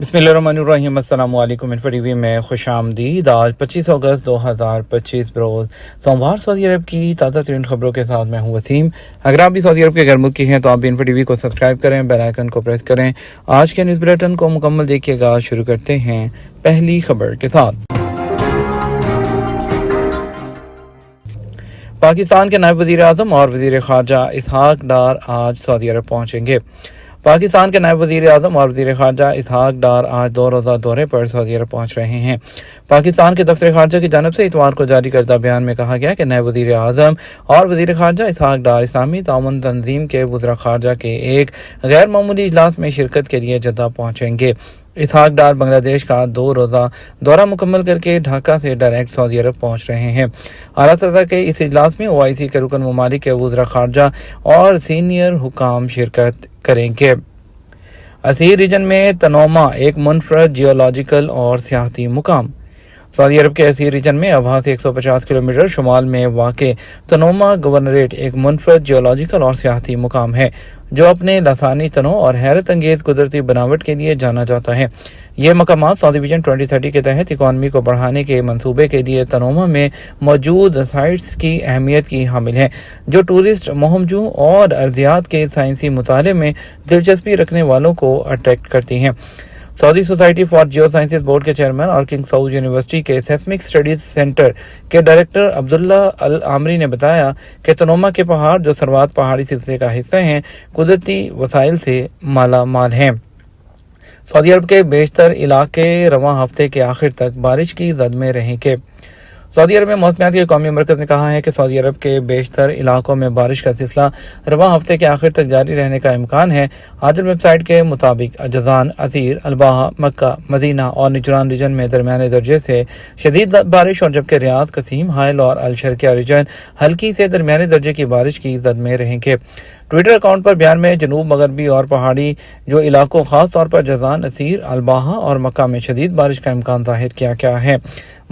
बिस्मिल्लाहिर्रहमानिर्रहीम। अस्सलाम वालेकुम। इन्फो टीवी में खुश आमदीद। आज 25 अगस्त 2025 रोज़ सोमवार सऊदी अरब की ताज़ा तरीन खबरों के साथ मैं हूँ वसीम। अगर आप भी सऊदी अरब के घर मुल्क की हैं तो आप भी इन्फो टीवी को सब्सक्राइब करें, बेल आइकन को प्रेस करें। आज के न्यूज़ बुलेटिन को मुकम्मल देखिएगा। शुरू करते हैं पहली खबर के साथ। पाकिस्तान के नायब वज़ीर आज़म और वज़ीर ख़ारजा इसहाक डार आज सऊदी अरब पहुँचेंगे। पाकिस्तान के नायब वज़ीर आज़म और वज़ीर ख़ारजा इसहाक डार आज 2 रोज़ा दौरे पर सऊदी अरब पहुँच रहे हैं। पाकिस्तान के दफ्तर ख़ारजा की जानिब से इतवार को जारी करदा बयान में कहा गया कि नायब वज़ीर आज़म और वज़ीर ख़ारजा इसहाक डार इस्लामी ताउन तंजीम के वज़रा ख़ारजा के एक गैर मामूली इजलास में शिरकत के लिए जद्दा पहुँचेंगे। इसहाक डार बांग्लादेश का 2 रोज़ा दौरा मुकम्मल करके ढाका से डायरेक्ट सऊदी अरब पहुँच रहे हैं। आला सतह के इस इजलास में OIC के रुकन ममालिक के वज़रा ख़ारजा और सीनियर हुकाम शिरकत करेंगे। असीर रीजन में तनोमा एक मुनफरद जियोलॉजिकल और सियाहती मुकाम। सऊदी अरब के असीर रीजन में अबहा से 150 किलोमीटर शुमाल में वाक़े तनोमा गवर्नरेट एक मुनफरद जियोलॉजिकल और सियाहती मुकाम है जो अपने लसानी तनों और हैरत अंगेज़ कुदरती बनावट के लिए जाना जाता है। ये मकामात सऊदी विजन 2030 के तहत इकॉनमी को बढ़ाने के मंसूबे के लिए तनोमा में मौजूद साइट्स की अहमियत की हामिल हैं, जो टूरिस्ट मोहमजू और अर्जियात के साइंसी मुताले में दिलचस्पी रखने वालों को अट्रैक्ट करती हैं। Saudi society for Jio sciences board के चेयरमैन और किंग साउद यूनिवर्सिटी के सेस्मिक स्टडीज सेंटर के डायरेक्टर अब्दुल्ला अल आमरी ने बताया कि तनोमा के पहाड़, जो सरवात पहाड़ी सिलसिले का हिस्सा हैं, कुदरती वसाइल से माला माल हैं। सऊदी अरब के बेशतर इलाके रवां हफ्ते के आखिर तक बारिश की जद में रहेंगे। सऊदी अरब में मौसमियात के कौमी मरकज़ ने कहा है कि सऊदी अरब के बेशतर इलाकों में बारिश का सिलसिला रवां हफ्ते के आखिर तक जारी रहने का इम्कान है। आजल वेबसाइट के मुताबिक जज़ान, असीर, अलबाहा, मक्का, मदीना और निजरान रीजन में दरमियाने दर्जे से शदीद बारिश और जबकि रियाद, कसीम, हाइल और अलशर्किया रीजन हल्की से दरमियाने दर्जे की बारिश की जद में रहेंगे। ट्विटर अकाउंट पर बयान में जनूब मगरबी और पहाड़ी जो इलाकों खास तौर पर जज़ान, असीर, अलबाहा और मक्का में शदीद बारिश का इम्कान ज़ाहिर किया गया है।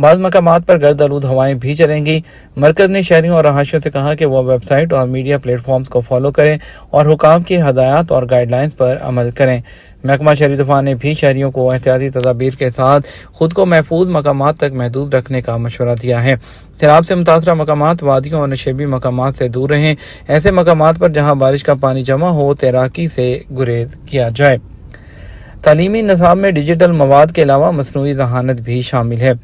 बाज़ मकामात पर गर्द आलूद हवाएं भी चलेंगी। मरकज़ ने शहरियों और रहायशियों से कहा कि वह वेबसाइट और मीडिया प्लेटफॉर्म्स को फॉलो करें और हुकाम की हदायत और गाइडलाइंस पर अमल करें। महकमा शहरी दफा ने भी शहरियों को एहतियाती तदाबीर के साथ खुद को महफूज मकामात तक महदूद रखने का मशवरा दिया है। सैलाब से मुतासरा मकामात, वादियों और नशेबी मकामात से दूर रहें। ऐसे मकामात पर जहाँ बारिश का पानी जमा हो, तैराकी से गुरेज किया जाए। तालीमी निसाब में डिजिटल मवाद के अलावा मसनूई ज़हानत भी शामिल है।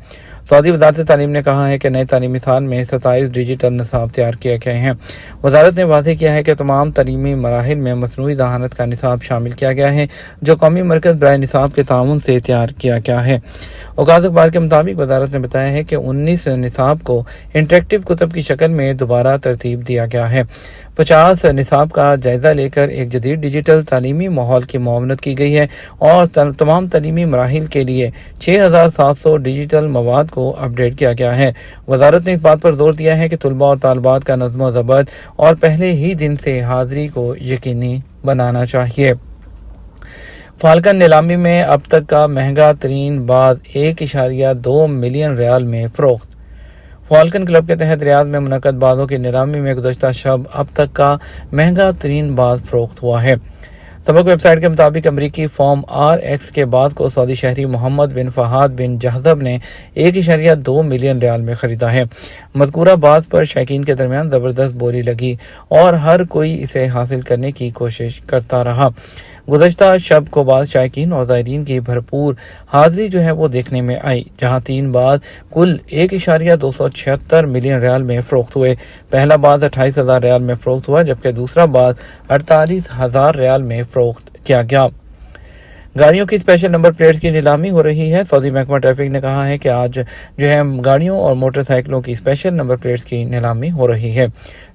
सऊदी वज़ारत तालीम ने कहा है कि नए तालीमी साल में 27 डिजिटल निसाब तैयार किए गए हैं। वज़ारत ने वाज़ेह किया है कि तमाम तालीमी मराहिल में मसनूई ज़हानत का निसाब शामिल किया गया है, जो कौमी मरकज़ बराए निसाब के ताउन से तैयार किया गया है। औकात अखबार के मुताबिक वज़ारत ने बताया है कि 19 निसाब को इंटरेक्टिव कुतब की शक्ल में दोबारा तरतीब दिया गया है। 50 निसाब का जायज़ा लेकर एक जदीद डिजिटल तालीमी माहौल की मुआवनत की गई है और तमाम तालीमी मराहिल के लिए 6700 डिजिटल मवाद को अपडेट किया गया है। वज़ारत ने इस बात पर जोर दिया है कि तुलबा और तालबात का नज़्म ज़ब्त और पहले ही दिन से हाज़िरी को यकीनी बनाना चाहिए। फाल्कन नीलामी में अब तक का महंगा तरीन बाज़ 1.2 मिलियन रियाल में फ़रोख्त। फाल्कन क्लब के तहत रियाद में मुनक़द बाज़ों की नीलामी में गुज़श्ता शब अब तक का महंगा तरीन बाज़ फ़रोख्त हुआ है। सबक वेबसाइट के मुताबिक अमरीकी फॉर्म RX के बाज़ को सऊदी शहरी मोहम्मद बिन फहाद बिन जहज़ब ने 1.2 मिलियन रियाल में ख़रीदा है। मज़कूरा बाज़ पर शौकीन के दरमियान ज़बरदस्त बोली लगी और हर कोई इसे हासिल करने की कोशिश करता रहा। गुज़श्ता शब को बाज़ शौकीन और ज़ायरीन की भरपूर हाज़िरी जो है वो देखने में आई, जहाँ 3 बाज़ कुल 1.276 मिलियन रियाल में फ़रोख्त हुए। पहला बाज़ 28,000 रियाल में फ़रोख्त हुआ, जबकि दूसरा बाज़ 48,000 रियाल में फ़रोख्त किया गया। गाड़ियों की स्पेशल नंबर प्लेट्स की नीलामी हो रही है। सऊदी महकमा ट्रैफिक ने कहा है कि आज जो है गाड़ियों और मोटरसाइकिलों की स्पेशल नंबर प्लेट्स की नीलामी हो रही है।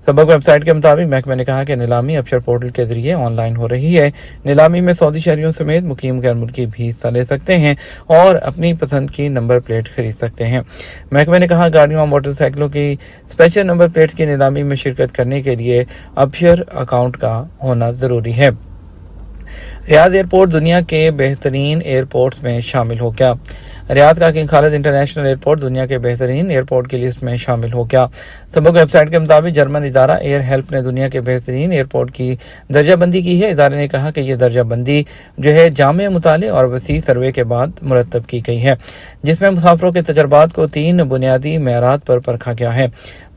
सबक वेबसाइट के मुताबिक महकमे ने कहा कि नीलामी अबशर पोर्टल के जरिए ऑनलाइन हो रही है। नीलामी में सऊदी शहरियों समेत मुकीम गैर मुल्की भी हिस्सा ले सकते हैं और अपनी पसंद की नंबर प्लेट खरीद सकते हैं। महकमे ने कहा गाड़ियों और मोटरसाइकिलों की स्पेशल नंबर प्लेट्स की नीलामी में शिरकत करने के लिए अबशर अकाउंट का होना ज़रूरी है। रियाद एयरपोर्ट दुनिया के बेहतरीन एयरपोर्ट्स में शामिल हो गया। रियाद का किंग खालिद इंटरनेशनल एयरपोर्ट दुनिया के बेहतरीन एयरपोर्ट की लिस्ट में शामिल हो गया। सबक वेबसाइट के मुताबिक जर्मन इदारा एयर हेल्प ने दुनिया के बेहतरीन एयरपोर्ट की दर्जाबंदी की है। इदारे ने कहा कि यह दर्जाबंदी जो है जामे मुताले और वसी सर्वे के बाद मुरतब की गई है, जिसमें मुसाफिरों के तजर्बात को 3 बुनियादी मेयारात पर परखा गया है।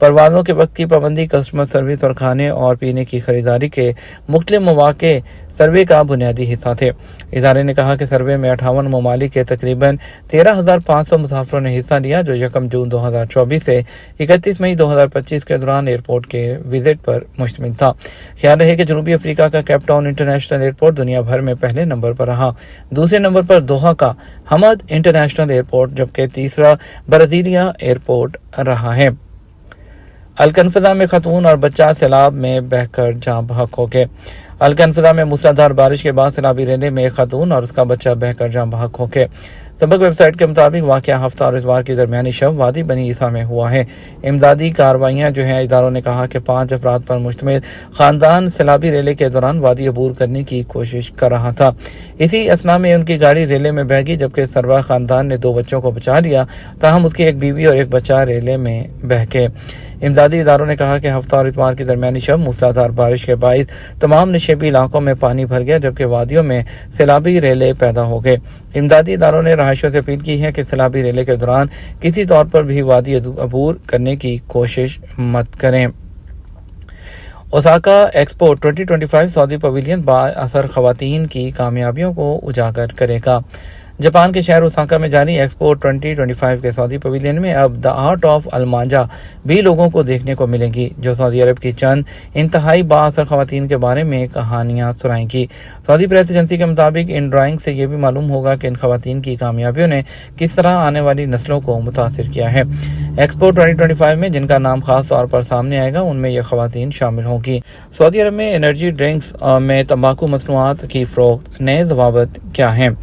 परवाज़ों के वक्त की पाबंदी, कस्टमर सर्विस और खाने और पीने की खरीदारी के मुख्तलिफ मौक़े सर्वे का बुनियादी हिस्सा थे। इदारे ने कहा कि सर्वे में 58 ममालिक के तकरीबन 13,500 मुसाफिरों ने हिस्सा लिया, जो 1 जून 2024 से 31 मई 2025 के दौरान एयरपोर्ट के विजिट पर मुश्तमिल था। ख्याल रहे कि जनूबी अफ्रीका का केप टाउन इंटरनेशनल एयरपोर्ट दुनिया भर में पहले नंबर पर रहा। दूसरे नंबर पर दोहा का हमद इंटरनेशनल एयरपोर्ट, जबकि तीसरा ब्राज़ीलिया एयरपोर्ट रहा है। अलकनफदा में खतून और बच्चा सैलाब में बहकर जाँ बहक हो गए। अलकनफदा में मूसलाधार बारिश के बाद सैलाबी रैली में एक खतून और उसका बच्चा बहकर जाँ बहक हो गए। सबक वेबसाइट के मुताबिक वाक़या हफ्ता और इतवार की दरमियानी शब वादी बनी ईसा में हुआ है। इमदादी कार्रवाइयाँ जो हैं, इदारों ने कहा कि 5 अफराद पर मुश्तमिल ख़ानदान सैलाबी रेले के दौरान वादी अबूर करने की कोशिश कर रहा था। इसी असना में उनकी गाड़ी रेले में बह गई, जबकि सरवर ख़ानदान ने 2 बच्चों को बचा लिया, ताहम उसकी एक बीवी और एक बच्चा रेले में बह गए। इमदादी इदारों ने कहा कि हफ्ता और इतवार की दरमियानी शब मूसलाधार बारिश के बाइस तमाम नशेबी इलाकों में पानी भर गया, जबकि वादियों में सैलाबी रेले पैदा हो गए। इमदादी इदारों ने रहायशों से अपील की है कि सैलाबी रेले के दौरान किसी तौर पर भी वादी अबूर करने की कोशिश मत करें। ओसाका एक्सपो 2025 सऊदी पवेलियन बाअसर ख़वातीन की कामयाबियों को उजागर करेगा। जापान के शहर ओसाका में जारी एक्सपो 2025 के सऊदी पवेलियन में अब द आर्ट ऑफ अलमांजा भी लोगों को देखने को मिलेंगी, जो सऊदी अरब की चंद इंतहाई बाअसर ख़वातीन के बारे में कहानियाँ सुनाएंगी। सऊदी प्रेस एजेंसी के मुताबिक इन ड्राइंग से ये भी मालूम होगा कि इन ख़वातीन की कामयाबियों ने किस तरह आने वाली नस्लों को मुतासिर किया है। एक्सपो 2025 में जिनका नाम खास तौर पर सामने आएगा, उनमें ये ख़वातीन शामिल होंगी। सऊदी अरब में एनर्जी ड्रिंक्स में तंबाकू मसनूआत की फ़रोख्त, नए ज़वाबित क्या हैं?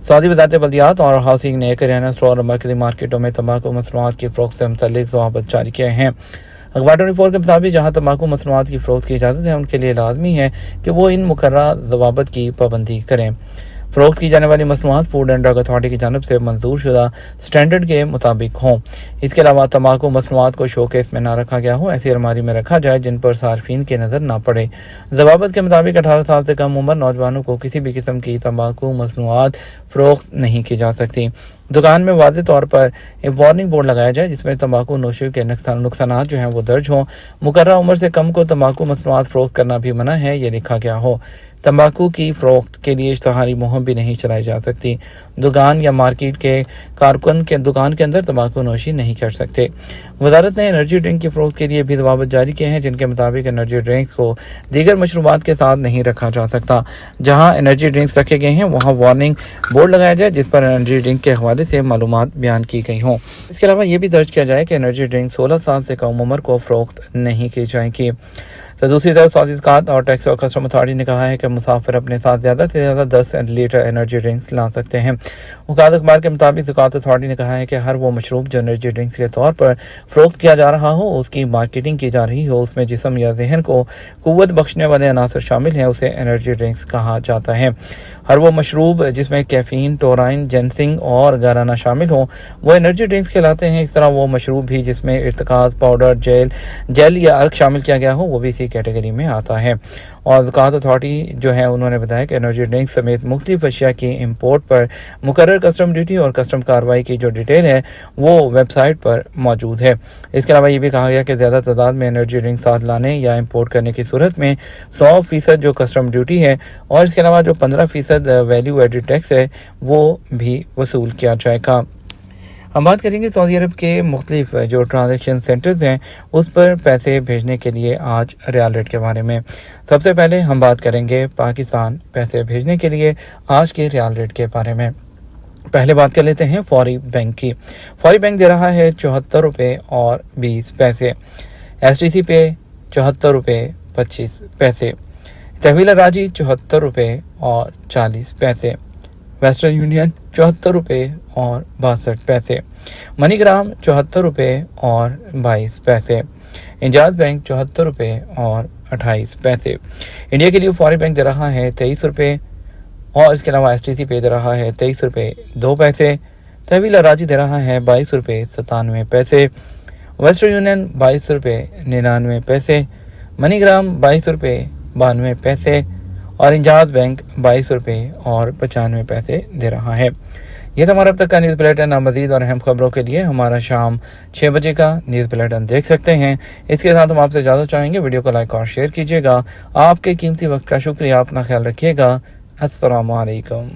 सऊदी वज़ारत बल्दियात और हाउसिंग ने किराना स्टोर और मरकज़ी मार्केटों में तंबाकू मसनूआत की फ़रोख्त से मुतल्लिक़ ज़वाबित जारी किए हैं। अखबार 24 के मुताबिक जहाँ तंबाकू मसनूआत की फ़रोख्त की इजाज़त है, उनके लिए लाजमी है कि वो इन मुकर्रर ज़वाबित की पाबंदी करें। फ़रोख्त की जाने वाली मसनूआत फूड एंड ड्रग अथॉरिटी की जानिब से मंजूर शुदा स्टैंडर्ड के मुताबिक हों। इसके अलावा तंबाकू मसनूआत को शोकेस में ना रखा गया हो, ऐसी अलमारी में रखा जाए जिन पर सार्फिन की नज़र ना पड़े। ज़वाबित के मुताबिक 18 साल से कम उम्र नौजवानों को किसी भी किस्म की तंबाकू मसनूआत फ़रोख्त नहीं की जा सकती। दुकान में वाज़ेह तौर पर एक वार्निंग बोर्ड लगाया जाए जिसमें तंबाकू नोशी के नुकसानात जो हैं वो दर्ज हों। मुकर्रर उम्र से कम को तंबाकू मसनूआत फ़रोख्त करना भी मना है, ये लिखा गया हो। तंबाकू की फ़रोख्त के लिए इश्तहारी मुहिम भी नहीं चलाई जा सकती। दुकान या मार्केट के कारकुन के दुकान के अंदर तंबाकू नोशी नहीं कर सकते। वजारत ने एनर्जी ड्रिंक की फ़रोख्त के लिए भी ज़वाबित जारी किए हैं, जिनके मुताबिक एनर्जी ड्रिंक्स को दीगर मशरूबात के साथ नहीं रखा जा सकता। जहाँ एनर्जी ड्रिंक्स रखे गए हैं वहाँ वार्निंग बोर्ड लगाया जाए जिस पर एनर्जी ड्रिंक के हवाले से मालूमात बयान की गई हों। इसके अलावा ये भी दर्ज किया जाए कि एनर्जी ड्रिंक 16 साल से कम उम्र को फ़रोख्त नहीं की जाएगी। तो दूसरी तरफ सऊदी ज़कात और टैक्स और कस्टम अथॉरिटी ने कहा है कि मुसाफिर अपने साथ ज़्यादा से ज़्यादा 10 लीटर एनर्जी ड्रिंक्स ला सकते हैं। वकालत अखबार के मुताबिक ज़कात अथॉरिटी ने कहा है कि हर वो मशरूब जो एनर्जी ड्रिंक्स के तौर पर फ़रोख्त किया जा रहा हो, उसकी मार्केटिंग की जा रही हो, उसमें जिस्म या जहन को क़ुव्वत बख्शने वाले अनासर शामिल हैं, उसे एनर्जी ड्रिंक्स कहा जाता है। हर वो मशरूब जिसमें कैफ़ीन, टोराइन, जिनसिंग और गाराना शामिल हो, वो एनर्जी ड्रिंक्स कहलाते हैं। इस तरह वो मशरूब भी जिसमें इर्तिकाज़, पाउडर, जेल या अर्क शामिल किया गया हो, वो भी इसी कैटेगरी में आता है। और ज़कात अथॉरिटी जो है उन्होंने बताया कि एनर्जी ड्रिंक्स समेत मुख्तलिफ अशिया की इम्पोर्ट पर मुकर्रर कस्टम ड्यूटी और कस्टम कार्रवाई की जो डिटेल है वो वेबसाइट पर मौजूद है। इसके अलावा ये भी कहा गया कि ज़्यादा तादाद में एनर्जी ड्रिंक साथ लाने या इम्पोर्ट करने की सूरत में 100% जो कस्टम ड्यूटी है और इसके अलावा जो 15% वैल्यू एडेड टैक्स है वो भी वसूल किया जाएगा। हम बात करेंगे सऊदी अरब के मुख्तलिफ जो ट्रांजैक्शन सेंटर्स हैं उस पर पैसे भेजने के लिए आज रियाल रेट के बारे में। सबसे पहले हम बात करेंगे पाकिस्तान पैसे भेजने के लिए आज के रियाल रेट के बारे में। पहले बात कर लेते हैं फौरी बैंक की। फौरी बैंक दे रहा है 74 रुपये और 20 पैसे। STC पे 74 रुपये 25 पैसे। तहवील राजी 74 रुपये और 40 पैसे। वेस्टर्न यूनियन 74 रुपये और 62 पैसे। मनीग्राम 74 रुपये और 22 पैसे। इंजाज बैंक 74 रुपये और 28 पैसे। इंडिया के लिए फौरी बैंक दे रहा है 23 रुपये اور اس کے علاوہ STC پے دے رہا ہے 23 روپے 2 پیسے، تحویل اراضی دے رہا ہے 22 روپے 97 پیسے، ویسٹرن یونین 22 روپے 99 پیسے، منی گرام 22 روپے 92 پیسے اور انجاز بینک 22 روپے اور 95 پیسے دے رہا ہے۔ یہ تھا ہمارا اب تک کا نیوز بلیٹن۔ مزید اور اہم خبروں کے لیے ہمارا شام 6 بجے کا نیوز بلیٹن دیکھ سکتے ہیں۔ اس کے ساتھ ہم آپ سے اجازت چاہیں گے، ویڈیو کو لائک اور شیئر کیجیے گا۔ آپ کے قیمتی وقت کا شکریہ، اپنا خیال رکھیے گا۔ السلام علیکم۔